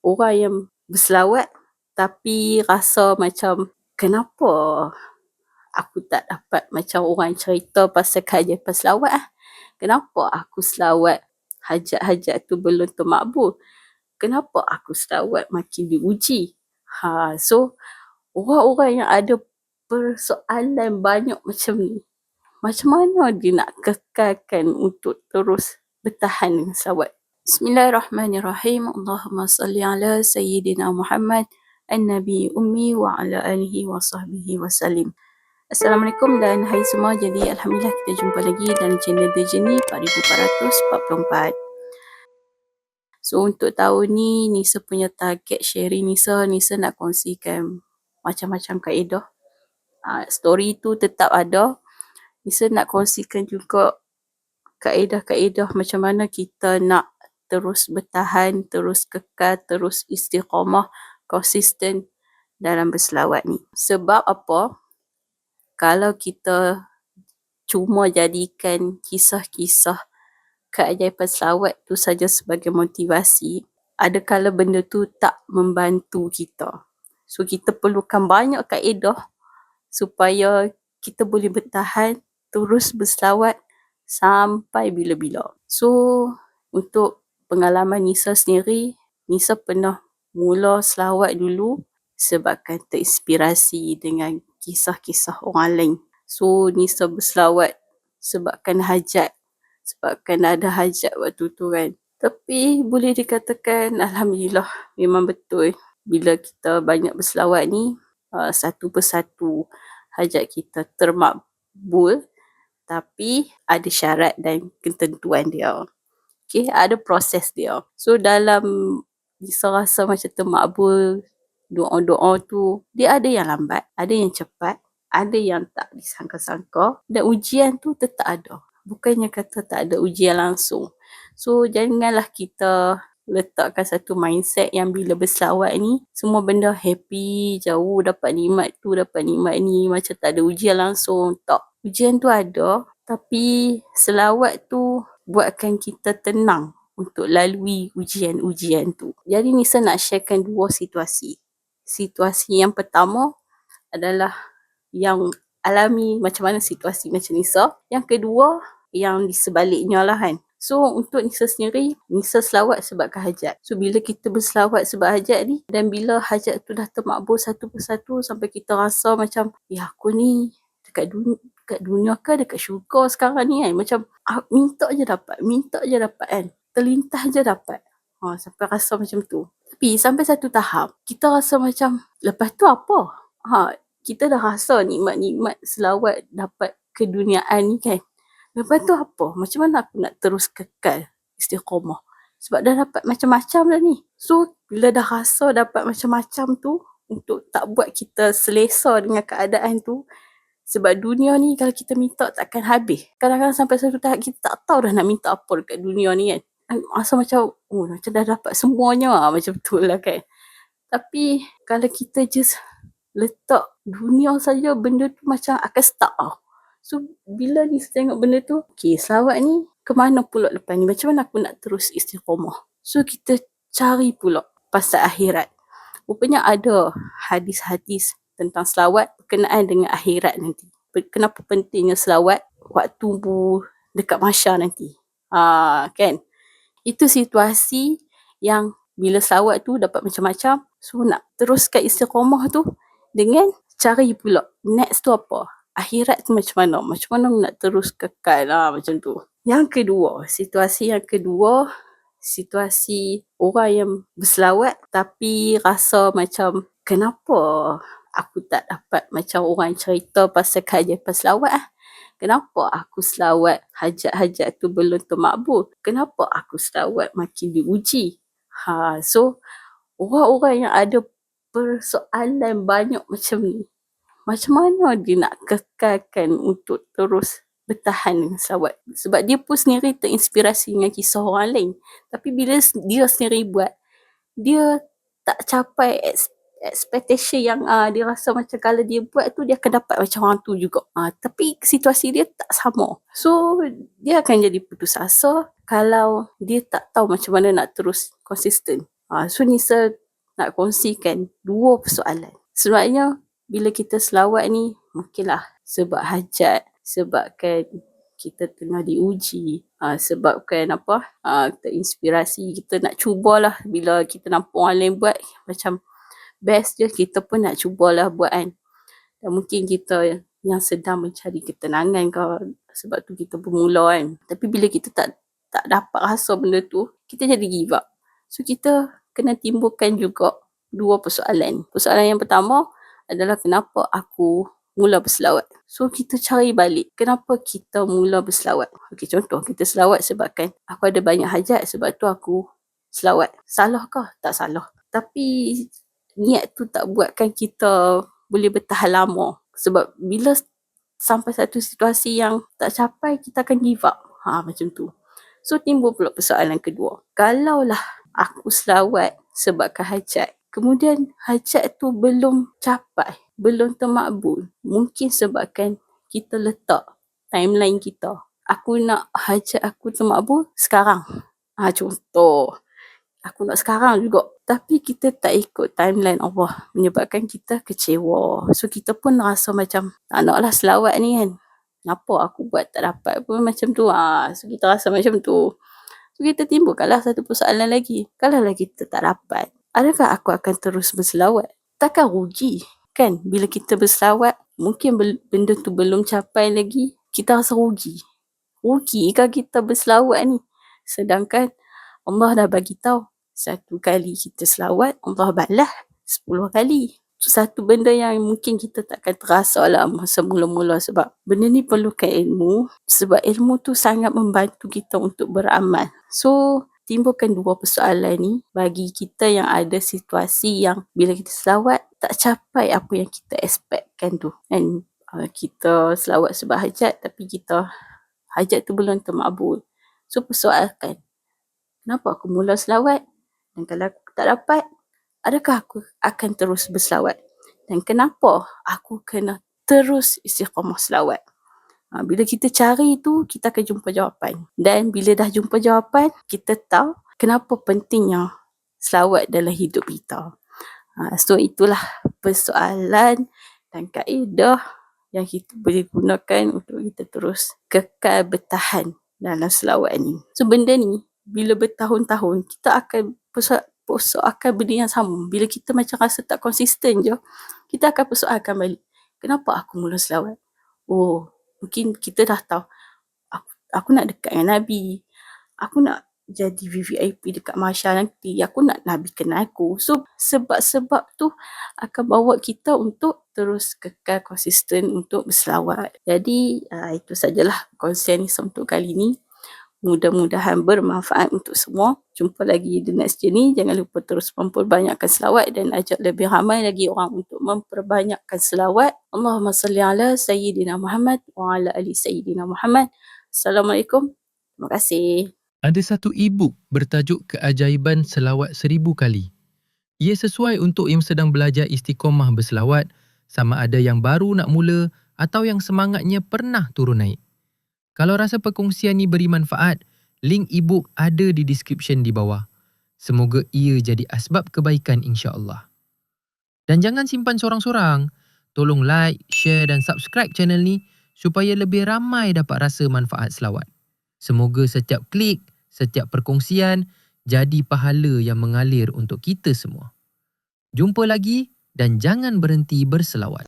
orang yang berselawat tapi rasa macam kenapa aku tak dapat macam orang cerita pasal kajian selawat. Kenapa aku selawat hajat-hajat tu belum termakbul? Kenapa aku selawat makin diuji? So orang-orang yang ada persoalan banyak macam ni, macam mana dia nak kekalkan untuk terus bertahan dengan selawat? Bismillahirrahmanirrahim. Allahumma salli ala Sayyidina Muhammad An-Nabi Ummi wa ala alihi wa sahbihi wa salim. Assalamualaikum dan hai semua. Jadi Alhamdulillah kita jumpa lagi dalam channel The Journey 4444. So untuk tahun ni Nisa punya target sharing Nisa nak kongsikan macam-macam kaedah. Story tu tetap ada. Nisa nak kongsikan juga kaedah-kaedah macam mana kita nak terus bertahan, terus kekal, terus istiqamah, konsisten dalam berselawat ni. Sebab apa? Kalau kita cuma jadikan kisah-kisah keajaiban selawat tu saja sebagai motivasi, adakala benda tu tak membantu kita. So kita perlukan banyak kaedah supaya kita boleh bertahan, terus berselawat sampai bila-bila. So untuk pengalaman Nisa sendiri, Nisa pernah mula selawat dulu sebabkan terinspirasi dengan kisah-kisah orang lain. So Nisa berselawat sebabkan hajat, sebabkan ada hajat waktu tu kan. Tapi boleh dikatakan Alhamdulillah memang betul bila kita banyak berselawat ni, satu persatu hajat kita termakbul, tapi ada syarat dan ketentuan dia. Okay, ada proses dia. So dalam Nisa rasa macam termakbul doa-doa tu, dia ada yang lambat, ada yang cepat, ada yang tak disangka-sangka, dan ujian tu tetap ada. Bukannya kata tak ada ujian langsung. So janganlah kita letakkan satu mindset yang bila berselawat ni semua benda happy, jauh dapat nikmat tu, dapat nikmat ni, macam tak ada ujian langsung. Tak, ujian tu ada, tapi selawat tu buatkan kita tenang untuk lalui ujian-ujian tu. Jadi Nisa nak sharekan dua situasi. Situasi yang pertama adalah yang alami macam mana situasi macam Nisa. Yang kedua yang di sebaliknya lah kan. So untuk Nisa sendiri, Nisa selawat sebabkan hajat. So bila kita berselawat sebab hajat ni, dan bila hajat tu dah termakbul satu persatu sampai kita rasa macam, aku ni dekat dunia ke dekat syurga sekarang ni kan. Macam minta je dapat kan. Terlintas je dapat. Sampai rasa macam tu. Tapi sampai satu tahap, kita rasa macam, lepas tu apa? Kita dah rasa nikmat-nikmat selawat dapat keduniaan ni kan. Lepas tu apa? Macam mana aku nak terus kekal istiqamah? Sebab dah dapat macam-macam dah ni. So bila dah rasa dapat macam-macam tu, untuk tak buat kita selesa dengan keadaan tu, sebab dunia ni kalau kita minta takkan habis. Kadang-kadang sampai satu tahap kita tak tahu dah nak minta apa dekat dunia ni kan. Rasa macam, macam dah dapat semuanya macam tu lah kan. Tapi kalau kita just letak dunia saja, benda tu macam akan stuck lah. So bila ni tengok benda tu, selawat ni ke mana pula lepas ni? Macam mana aku nak terus istiqamah? So kita cari pula pasal akhirat. Rupanya ada hadis-hadis tentang selawat berkenaan dengan akhirat nanti. Kenapa pentingnya selawat waktu dekat mahsyar nanti? Kan? Itu situasi yang bila selawat tu dapat macam-macam, so nak teruskan istiqamah tu dengan cari pula next tu apa? Akhirat tu macam mana? Macam mana nak terus kekal macam tu. Yang kedua, situasi orang yang berselawat tapi rasa macam kenapa aku tak dapat macam orang cerita pasal kajian selawat. Kenapa aku selawat hajat-hajat tu belum termakbul? Kenapa aku selawat makin diuji? So orang-orang yang ada persoalan banyak macam ni, macam mana dia nak kekalkan untuk terus bertahan dengan selawat? Sebab dia pun sendiri terinspirasi dengan kisah orang lain. Tapi bila dia sendiri buat, dia tak capai expectation yang dia rasa macam kalau dia buat tu dia akan dapat macam orang tu juga. Tapi situasi dia tak sama. So dia akan jadi putus asa kalau dia tak tahu macam mana nak terus konsisten. So Nisa nak kongsikan 2 persoalan. Sebenarnya bila kita selawat ni mungkinlah sebab hajat, sebabkan kita tengah diuji, sebabkan terinspirasi, kita nak cubalah bila kita nampak orang lain buat macam best je, kita pun nak cubalah buat kan. Dan mungkin kita yang sedang mencari ketenangan ke, sebab tu kita bermula kan. Tapi bila kita tak dapat rasa benda tu, kita jadi give up. So kita kena timbulkan juga 2 persoalan. Persoalan yang pertama adalah kenapa aku mula berselawat. So kita cari balik kenapa kita mula berselawat. Okey, contoh kita selawat sebabkan aku ada banyak hajat, sebab tu aku selawat. Salahkah? Tak salah. Tapi niat tu tak buatkan kita boleh bertahan lama. Sebab bila sampai satu situasi yang tak capai, kita akan give up. Macam tu. So timbul pula persoalan kedua. Kalaulah aku selawat sebabkan hajat, kemudian hajat tu belum capai, belum termakbul, mungkin sebabkan kita letak timeline kita. Aku nak hajat aku termakbul sekarang. Contoh, aku nak sekarang juga. Tapi kita tak ikut timeline Allah, menyebabkan kita kecewa. So kita pun rasa macam tak naklah selawat ni kan. Kenapa aku buat tak dapat pun macam tu. So kita rasa macam tu. So kita timbulkanlah satu persoalan lagi. Kalaulah kita tak dapat, adakah aku akan terus berselawat? Takkan rugi kan bila kita berselawat? Mungkin benda tu belum capai lagi, kita rasa rugi. Rugi kan kita berselawat ni? Sedangkan Allah dah bagi tahu, 1 kali kita selawat, Allah balas 10 kali. Satu benda yang mungkin kita takkan terasa lah masa mula-mula, sebab benda ni perlukan ilmu, sebab ilmu tu sangat membantu kita untuk beramal. So timbulkan 2 persoalan ni bagi kita yang ada situasi yang bila kita selawat tak capai apa yang kita expectkan tu. And kita selawat sebab hajat, tapi hajat tu belum termakbul. So persoalkan, kenapa aku mula selawat? Dan kalau aku tak dapat, adakah aku akan terus berselawat? Dan kenapa aku kena terus istiqamah selawat? Bila kita cari tu, kita akan jumpa jawapan. Dan bila dah jumpa jawapan, kita tahu kenapa pentingnya selawat dalam hidup kita. So itulah persoalan dan kaedah yang kita boleh gunakan untuk kita terus kekal bertahan dalam selawat ni. So benda ni bila bertahun-tahun, kita akan persoalkan benda yang sama. Bila kita macam rasa tak konsisten je, kita akan persoalkan balik. Kenapa aku mula selawat? Mungkin kita dah tahu, aku nak dekat dengan Nabi. Aku nak jadi VVIP dekat Masyar nanti. Aku nak Nabi kenal aku. So sebab-sebab tu akan bawa kita untuk terus kekal konsisten untuk berselawat. Jadi itu sajalah kongsian Nisa untuk kali ni. Mudah-mudahan bermanfaat untuk semua. Jumpa lagi di next journey. Jangan lupa terus memperbanyakkan selawat dan ajak lebih ramai lagi orang untuk memperbanyakkan selawat. Allahumma salli ala Sayyidina Muhammad wa ala ali Sayyidina Muhammad. Assalamualaikum. Terima kasih. Ada satu e-book bertajuk Keajaiban Selawat 1000 Kali. Ia sesuai untuk yang sedang belajar istiqamah berselawat, sama ada yang baru nak mula atau yang semangatnya pernah turun naik. Kalau rasa perkongsian ni beri manfaat, link e-book ada di description di bawah. Semoga ia jadi asbab kebaikan insya-Allah. Dan jangan simpan sorang-sorang. Tolong like, share dan subscribe channel ni supaya lebih ramai dapat rasa manfaat selawat. Semoga setiap klik, setiap perkongsian jadi pahala yang mengalir untuk kita semua. Jumpa lagi dan jangan berhenti berselawat.